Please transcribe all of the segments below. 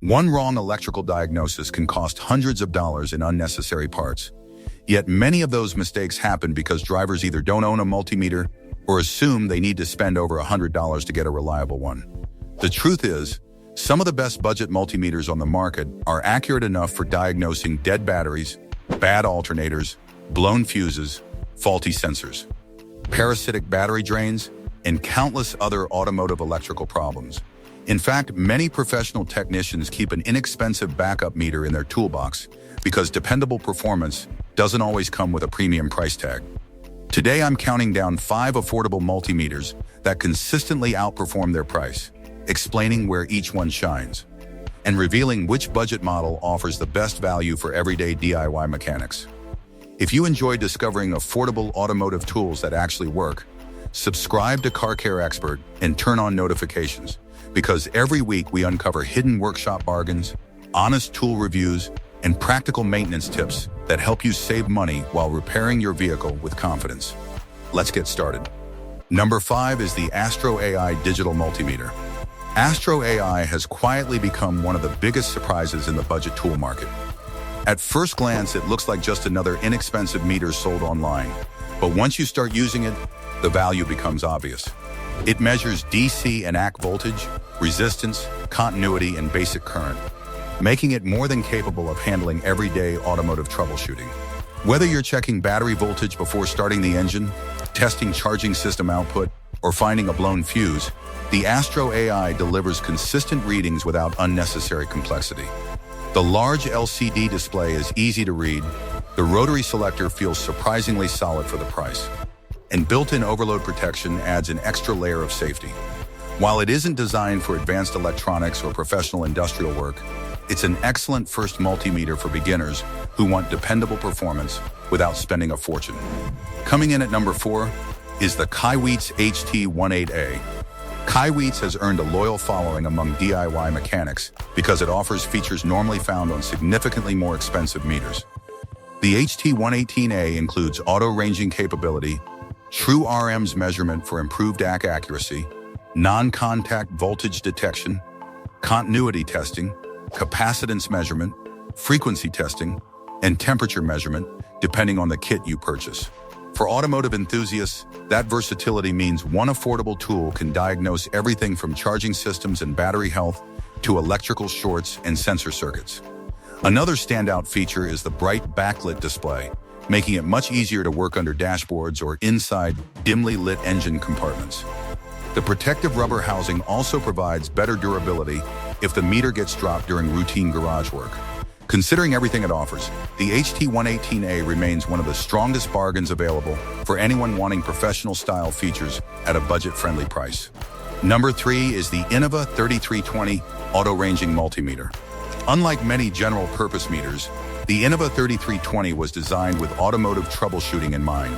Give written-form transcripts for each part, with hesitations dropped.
One wrong electrical diagnosis can cost hundreds of dollars in unnecessary parts. Yet many of those mistakes happen because drivers either don't own a multimeter or assume they need to spend over $100 to get a reliable one. The truth is, some of the best budget multimeters on the market are accurate enough for diagnosing dead batteries, bad alternators, blown fuses, faulty sensors, parasitic battery drains, and countless other automotive electrical problems. In fact, many professional technicians keep an inexpensive backup meter in their toolbox because dependable performance doesn't always come with a premium price tag. Today, I'm counting down 5 affordable multimeters that consistently outperform their price, explaining where each one shines, and revealing which budget model offers the best value for everyday DIY mechanics. If you enjoy discovering affordable automotive tools that actually work, subscribe to Car Care Expert and turn on notifications, because every week we uncover hidden workshop bargains, honest tool reviews, and practical maintenance tips that help you save money while repairing your vehicle with confidence. Let's get started. Number 5 is the AstroAI digital multimeter. AstroAI has quietly become one of the biggest surprises in the budget tool market. At first glance, it looks like just another inexpensive meter sold online. But once you start using it, the value becomes obvious. It measures DC and AC voltage, resistance, continuity, and basic current, making it more than capable of handling everyday automotive troubleshooting. Whether you're checking battery voltage before starting the engine, testing charging system output, or finding a blown fuse, the AstroAI delivers consistent readings without unnecessary complexity. The large LCD display is easy to read, the rotary selector feels surprisingly solid for the price, and built-in overload protection adds an extra layer of safety. While it isn't designed for advanced electronics or professional industrial work, it's an excellent first multimeter for beginners who want dependable performance without spending a fortune. Coming in at number 4 is the Kaiweets HT118A. Kaiweets has earned a loyal following among DIY mechanics because it offers features normally found on significantly more expensive meters. The HT118A includes auto-ranging capability, true RMS measurement for improved AC accuracy, non-contact voltage detection, continuity testing, capacitance measurement, frequency testing, and temperature measurement, depending on the kit you purchase. For automotive enthusiasts, that versatility means one affordable tool can diagnose everything from charging systems and battery health to electrical shorts and sensor circuits. Another standout feature is the bright backlit display, making it much easier to work under dashboards or inside dimly lit engine compartments. The protective rubber housing also provides better durability if the meter gets dropped during routine garage work. Considering everything it offers, the HT118A remains one of the strongest bargains available for anyone wanting professional-style features at a budget-friendly price. Number 3 is the Inova 3320 auto-ranging multimeter. Unlike many general-purpose meters, the Inova 3320 was designed with automotive troubleshooting in mind.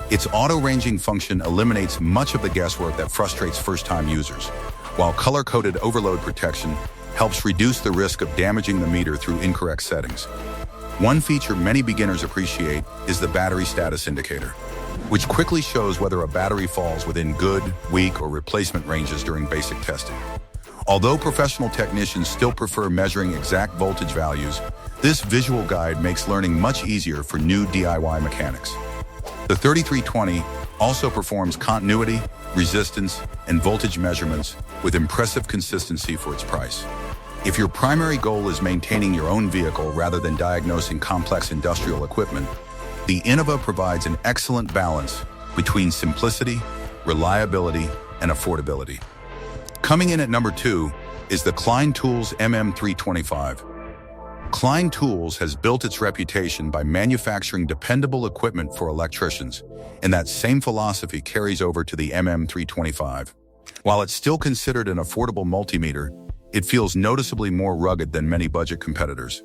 Its auto-ranging function eliminates much of the guesswork that frustrates first-time users, while color-coded overload protection helps reduce the risk of damaging the meter through incorrect settings. One feature many beginners appreciate is the battery status indicator, which quickly shows whether a battery falls within good, weak, or replacement ranges during basic testing. Although professional technicians still prefer measuring exact voltage values, this visual guide makes learning much easier for new DIY mechanics. The 3320 also performs continuity, resistance, and voltage measurements with impressive consistency for its price. If your primary goal is maintaining your own vehicle rather than diagnosing complex industrial equipment, the Inova provides an excellent balance between simplicity, reliability, and affordability. Coming in at number 2 is the Klein Tools MM325. Klein Tools has built its reputation by manufacturing dependable equipment for electricians, and that same philosophy carries over to the MM325. While it's still considered an affordable multimeter, it feels noticeably more rugged than many budget competitors.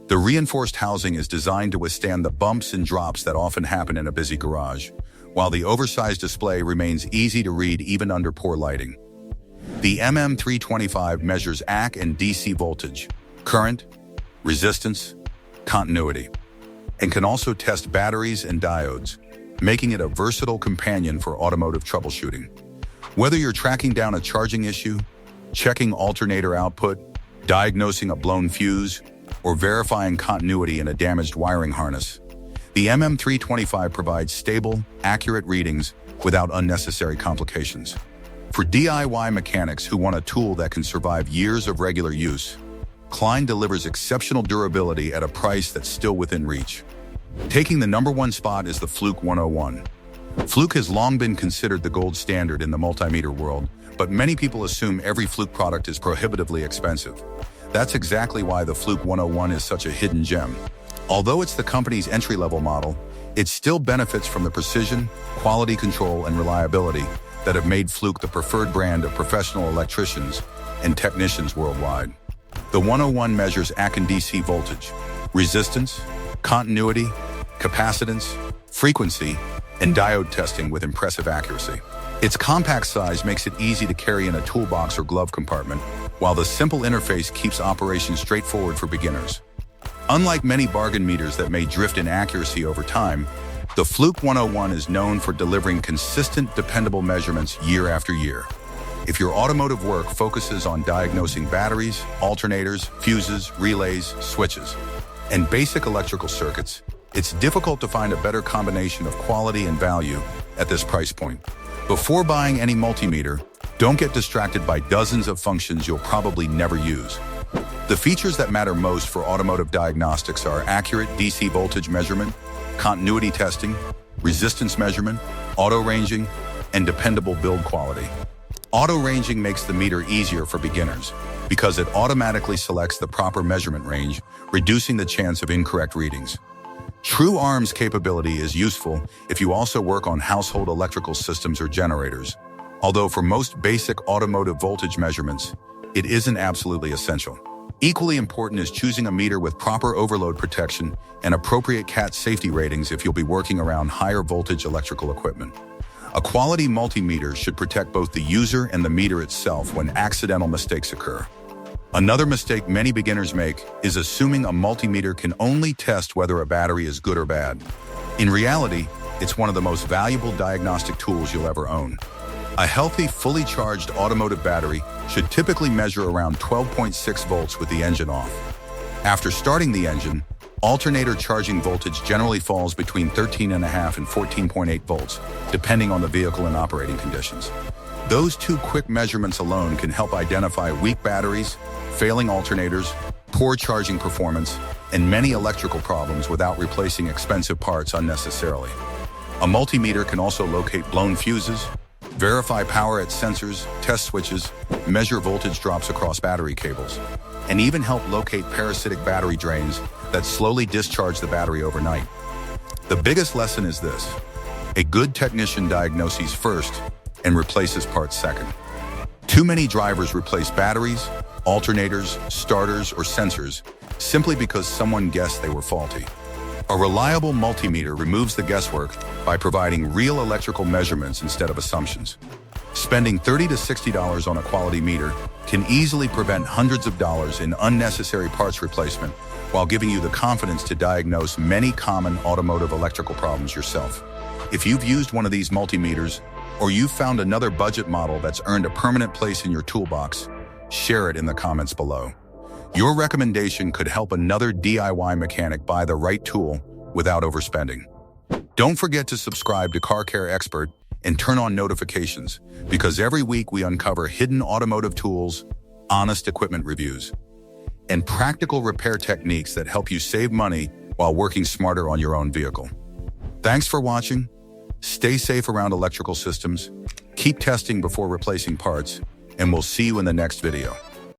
The reinforced housing is designed to withstand the bumps and drops that often happen in a busy garage, while the oversized display remains easy to read even under poor lighting. The MM325 measures AC and DC voltage, current, resistance, continuity, and can also test batteries and diodes, making it a versatile companion for automotive troubleshooting. Whether you're tracking down a charging issue, checking alternator output, diagnosing a blown fuse, or verifying continuity in a damaged wiring harness. The MM325 provides stable, accurate readings without unnecessary complications. For DIY mechanics who want a tool that can survive years of regular use, Klein delivers exceptional durability at a price that's still within reach. Taking the #1 spot is the Fluke 101. Fluke has long been considered the gold standard in the multimeter world, but many people assume every Fluke product is prohibitively expensive. That's exactly why the Fluke 101 is such a hidden gem. Although it's the company's entry-level model, it still benefits from the precision, quality control, and reliability that have made Fluke the preferred brand of professional electricians and technicians worldwide. The 101 measures AC and DC voltage, resistance, continuity, capacitance, frequency, and diode testing with impressive accuracy. Its compact size makes it easy to carry in a toolbox or glove compartment, while the simple interface keeps operation straightforward for beginners. Unlike many bargain meters that may drift in accuracy over time, the Fluke 101 is known for delivering consistent, dependable measurements year after year. If your automotive work focuses on diagnosing batteries, alternators, fuses, relays, switches, and basic electrical circuits, it's difficult to find a better combination of quality and value at this price point. Before buying any multimeter, don't get distracted by dozens of functions you'll probably never use. The features that matter most for automotive diagnostics are accurate DC voltage measurement, continuity testing, resistance measurement, auto ranging, and dependable build quality. Auto ranging makes the meter easier for beginners because it automatically selects the proper measurement range, reducing the chance of incorrect readings. True arms capability is useful if you also work on household electrical systems or generators, although for most basic automotive voltage measurements, it isn't absolutely essential. Equally important is choosing a meter with proper overload protection and appropriate CAT safety ratings if you'll be working around higher voltage electrical equipment. A quality multimeter should protect both the user and the meter itself when accidental mistakes occur. Another mistake many beginners make is assuming a multimeter can only test whether a battery is good or bad. In reality, it's one of the most valuable diagnostic tools you'll ever own. A healthy, fully charged automotive battery should typically measure around 12.6 volts with the engine off. After starting the engine, alternator charging voltage generally falls between 13.5 and 14.8 volts, depending on the vehicle and operating conditions. Those two quick measurements alone can help identify weak batteries, failing alternators, poor charging performance, and many electrical problems without replacing expensive parts unnecessarily. A multimeter can also locate blown fuses, verify power at sensors, test switches, measure voltage drops across battery cables, and even help locate parasitic battery drains that slowly discharge the battery overnight. The biggest lesson is this: a good technician diagnoses first and replaces parts second. Too many drivers replace batteries, alternators, starters, or sensors simply because someone guessed they were faulty. A reliable multimeter removes the guesswork by providing real electrical measurements instead of assumptions. Spending $30 to $60 on a quality meter can easily prevent hundreds of dollars in unnecessary parts replacement while giving you the confidence to diagnose many common automotive electrical problems yourself. If you've used one of these multimeters, or you've found another budget model that's earned a permanent place in your toolbox, share it in the comments below. Your recommendation could help another DIY mechanic buy the right tool without overspending. Don't forget to subscribe to Car Care Expert and turn on notifications, because every week we uncover hidden automotive tools, honest equipment reviews, and practical repair techniques that help you save money while working smarter on your own vehicle. Thanks for watching. Stay safe around electrical systems, keep testing before replacing parts, and we'll see you in the next video.